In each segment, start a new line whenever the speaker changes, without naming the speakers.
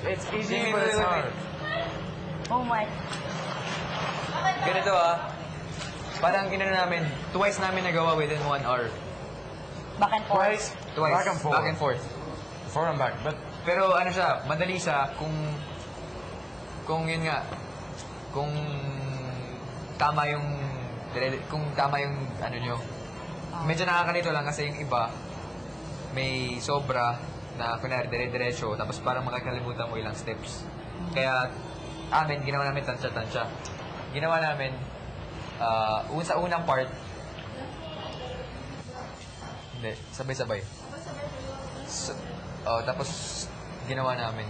It's easy, but it's hard.
Oh my.
Ganito parang ginano namin, twice namin nagawa within 1 hour.
Back and forth.
Twice,
Twice.
back and forth.
Back and forth.
Forward and back. But
Pero ano siya, madali siya kung yun nga, kung tama yung ano nyo. Medyo nakakalito lang kasi yung iba may sobra na kunwari dire-diretso tapos parang makakalimutan mo ilang steps. Kaya ginawa namin tansya-tansya. Ginawa namin sa unang part hindi, sabay-sabay. So, tapos ginawa namin.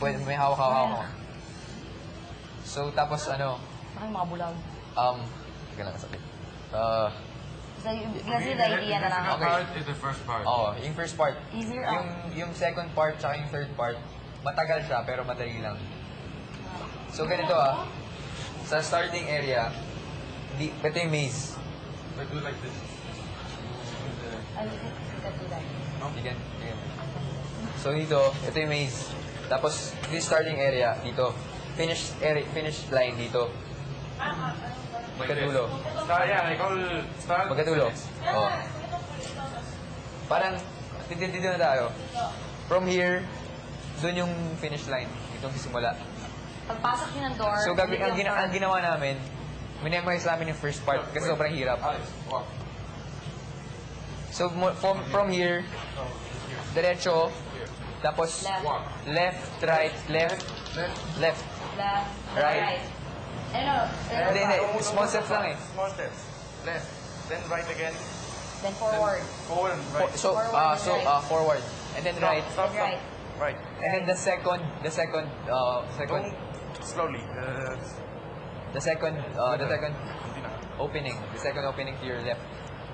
May hawak-hawak. So, tapos
Ay, mga bulag.
teka lang, sakit.
Kasi the idea na lang.
Okay.
part is the first part.
Yung first part.
Easier
Yung second part tsaka yung third part, matagal siya pero madali lang. So, ganito sa starting area, ito yung maze.
But do like this.
Again. So, ito yung maze. Tapos, this starting area, dito. Finish line dito. Magkatulo.
I call start.
Magkatulo. Parang, dito na tayo. From here, doon yung finish line. Dito ang simula.
Pagpasok nyo ng door,
So, ang ginawa namin, minemorize namin yung first part kasi sobrang hirap.
Alex, walk.
So, from here, diretso, tapos
Left.
left, right, left,
left,
right. Hindi, small steps lang eh.
Small steps. Left. Then right again.
then forward,
Forward and right.
So,
Forward and right.
forward. And then right.
Stop,
then
stop.
right.
Right.
And then the second,
Don't slowly.
the second
Hindi na.
opening. The second opening to your left.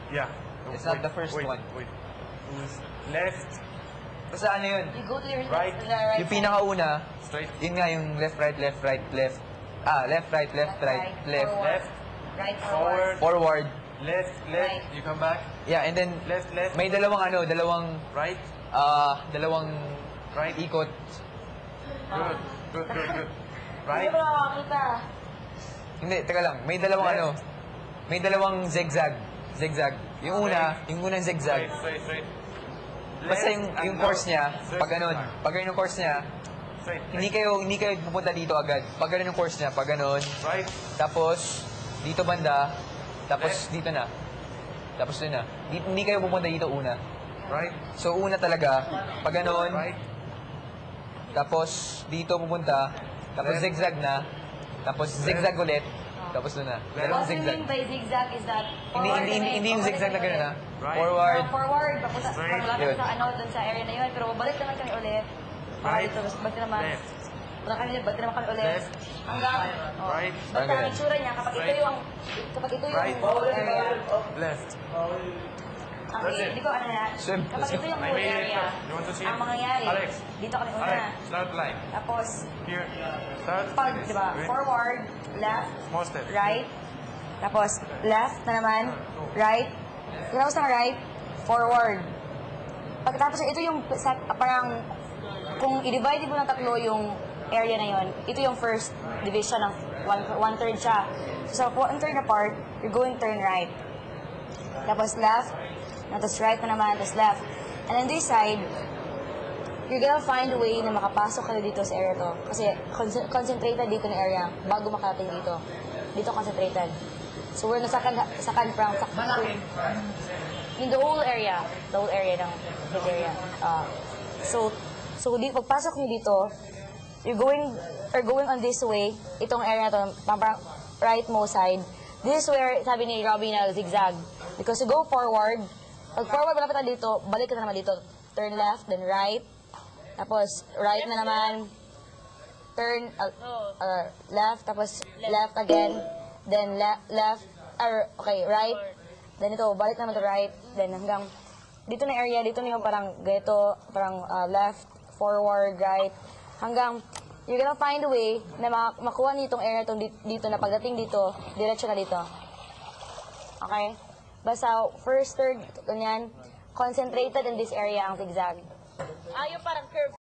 Yeah.
It's not the first one.
Wait. Left,
Basta ano yun?
You go to your
Right.
left, to the right.
Yung pinakauna,
straight,
yun nga yung left, right, left, right, left. Left, right, left, right, left.
forward.
left,
Right,
forward,
Forward.
left,
Right.
you come back,
Yeah, and then
left,
may dalawang
right, right.
ikot.
Good.
Hindi
Right,
ba nakakakita?
Hindi, teka lang. May dalawang zigzag. Yung unang zigzag.
straight.
Basta
Left and
yung course niya,
now.
pag ganun. Pag ganun yung course niya,
Straight.
hindi kayo pupunta dito agad. Pag ganun yung course niya, pag ganun,
Right,
tapos dito banda, tapos
Left.
dito na. Tapos dito na. Hindi kayo pupunta dito una.
right,
So una talaga, pag ganun,
right,
tapos dito pupunta, tapos
Left.
zigzag na, tapos zigzag ulit, tapos doon na. Dalawang
What you
zigzag.
mean by zigzag is that
Hindi yung zigzag na gano'n
Right.
Forward.
Forward, papunta
Straight.
Yun.
sa dun sa area na yun, pero babalik naman kami ulit.
Right.
Dito, balik naman.
Left.
Balik naman kami ulit.
Left.
Hanggang,
Right.
Basta
Hanggang.
ang itsura niya, kapag ito yung
Right.
whole area,
left. That's it.
hindi ko ano na,
Swim.
kapag ito yung
I
whole
made it
area,
first. You want to see it?
ang mangyayari,
Alex.
dito kami una.
Alex, start line.
Tapos,
Here, start.
pag,
finish.
di ba,
Wait.
forward, left,
Small steps.
right, tapos left na naman, right, tapos ng right, forward. Pagkatapos ito yung parang kung i-divide mo ng tatlo yung area na yon, ito yung first division ng one-third siya. So sa one-third na part, you're going to turn right. Tapos left, tapos right na naman, tapos left. And on this side, you're gonna find a way na makapasok kayo dito sa area to. Kasi concentrated dito na area bago makarating dito. Dito concentrated. So we're sa second prong in the whole area ng this area. So pagpasok niyo dito, you're going on this way, itong area to, parang right mo side. This is where, sabi ni Robbie na zigzag. Because you go forward, pag forward malapit na dito, balik ka na naman dito. Turn left, then right. Tapos right na naman. Turn left, tapos left again. Then left, right. Then ito, balik naman to right. Then hanggang dito na area, dito na yung parang ganito, parang left, forward, right. Hanggang you're gonna find a way na makuha niyo itong area dito na pagdating dito, diretso na dito. Okay? Basta first, third, ganyan, concentrated in this area ang zigzag.
Yung parang curve.